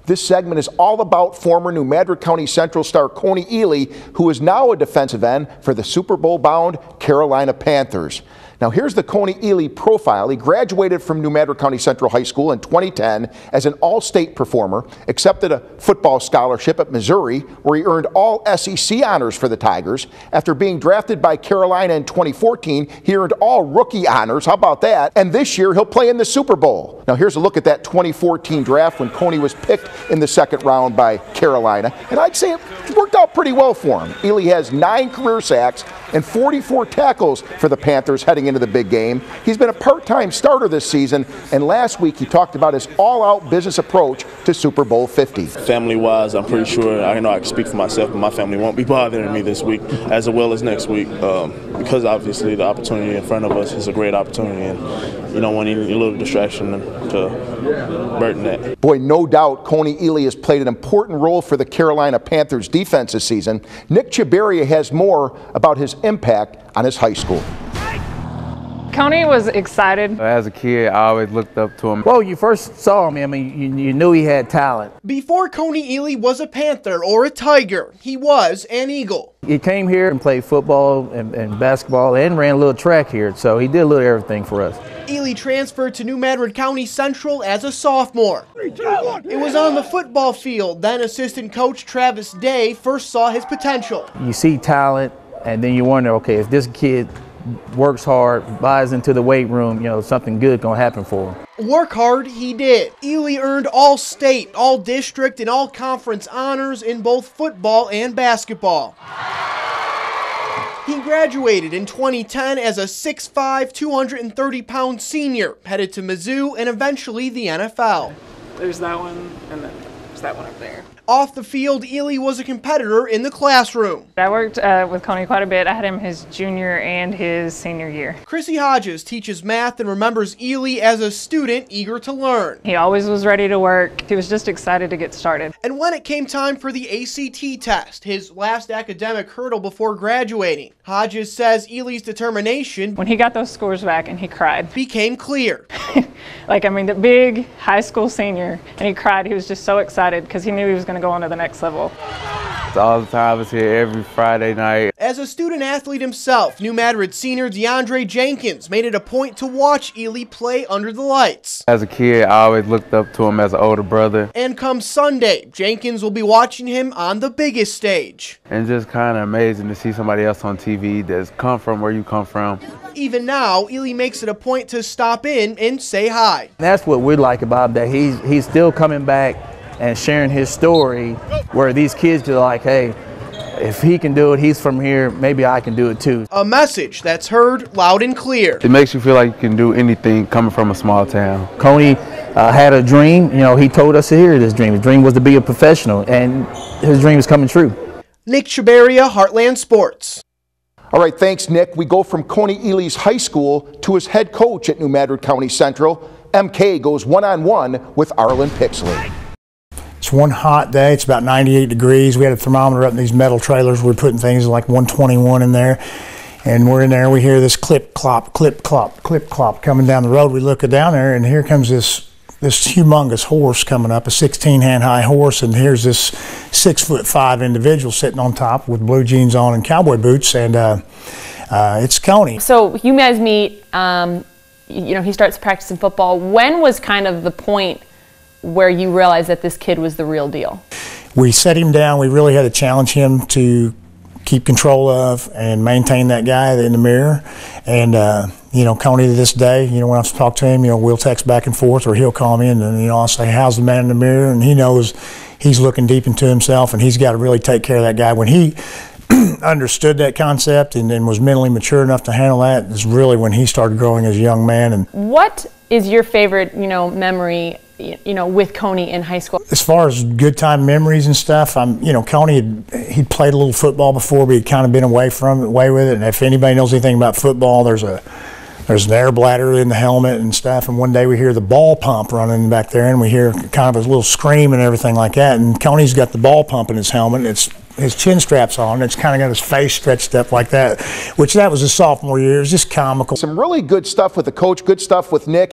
This segment is all about former New Madrid County Central star Kony Ealy, who is now a defensive end for the Super Bowl-bound Carolina Panthers. Now here's the Kony Ealy profile. He graduated from New Madrid County Central High School in 2010 as an all-state performer, accepted a football scholarship at Missouri, where he earned all SEC honors for the Tigers. After being drafted by Carolina in 2014, he earned all rookie honors. How about that? And this year he'll play in the Super Bowl. Now here's a look at that 2014 draft when Kony was picked in the second round by Carolina. And I'd say it worked out pretty well for him. Ealy has 9 career sacks and 44 tackles for the Panthers heading into the big game. He's been a part-time starter this season, and last week he talked about his all-out business approach to Super Bowl 50. Family-wise, I'm pretty sure I know I can speak for myself, but my family won't be bothering me this week as well as next week, because obviously the opportunity in front of us is a great opportunity, and you don't want any little distraction to burden that. Boy, no doubt Kony Ealy has played an important role for the Carolina Panthers defense this season. Nick Ciabaria has more about his impact on his high school. Kony was excited. As a kid, I always looked up to him. Well, you first saw him, you knew he had talent. Before Kony Ealy was a Panther or a Tiger, he was an Eagle. He came here and played football and basketball and ran a little track here, so he did a little everything for us. Ealy transferred to New Madrid County Central as a sophomore. It was on the football field then assistant coach Travis Day first saw his potential. You see talent, and then you wonder, okay, if this kid works hard, buys into the weight room, something good gonna happen for him. Work hard he did. Ealy earned all state, all district, and all conference honors in both football and basketball. He graduated in 2010 as a 6'5", 230-pound senior, headed to Mizzou and eventually the NFL. There's that one, and then there's that one up there. Off the field, Ealy was a competitor in the classroom. I worked with Kony quite a bit. I had him his junior and his senior year. Chrissy Hodges teaches math and remembers Ealy as a student eager to learn. He always was ready to work. He was just excited to get started. And when it came time for the ACT test, his last academic hurdle before graduating, Hodges says Ealy's determination, when he got those scores back and he cried, became clear. The big high school senior, and he cried. He was just so excited because he knew he was going to go on to the next level. All the time, I was here every Friday night. As a student athlete himself, New Madrid senior DeAndre Jenkins made it a point to watch Ealy play under the lights. As a kid, I always looked up to him as an older brother. And come Sunday, Jenkins will be watching him on the biggest stage. And just kind of amazing to see somebody else on TV that's come from where you come from. Even now, Ealy makes it a point to stop in and say hi. That's what we like about him, that he's still coming back and sharing his story, where these kids are like, hey, if he can do it, he's from here, maybe I can do it too. A message that's heard loud and clear. It makes you feel like you can do anything coming from a small town. Kony had a dream, he told us to hear this dream. His dream was to be a professional, and his dream is coming true. Nick Ciabaria, Heartland Sports. All right, thanks, Nick. We go from Kony Ealy's high school to his head coach at New Madrid County Central. MK goes one-on-one with Arlen Pixley. It's one hot day. It's about 98 degrees. We had a thermometer up in these metal trailers. We're putting things like 121 in there. And we're in there. We hear this clip, clop, clip, clop, clip, clop coming down the road. We look down there, and here comes this humongous horse coming up, a 16-hand high horse. And here's this 6'5" individual sitting on top with blue jeans on and cowboy boots. And it's Kony. So you guys meet, he starts practicing football. When was kind of the point where you realized that this kid was the real deal? We set him down. We really had to challenge him to keep control of and maintain that guy in the mirror. And, Kony to this day, when I talk to him, we'll text back and forth, or he'll call me and I'll say, how's the man in the mirror? And he knows he's looking deep into himself, and he's got to really take care of that guy. When he understood that concept and was mentally mature enough to handle that is really when he started growing as a young man. And what is your favorite, memory, with Kony in high school? As far as good time memories and stuff, Kony he'd played a little football before, but he'd kind of been away with it. And if anybody knows anything about football, there's an air bladder in the helmet and stuff. And one day we hear the ball pump running back there, and we hear kind of a little scream and everything like that. And Kony's got the ball pump in his helmet. It's his chin strap's on. It's kind of got his face stretched up like that, which that was his sophomore year. It was just comical. Some really good stuff with the coach, good stuff with Nick.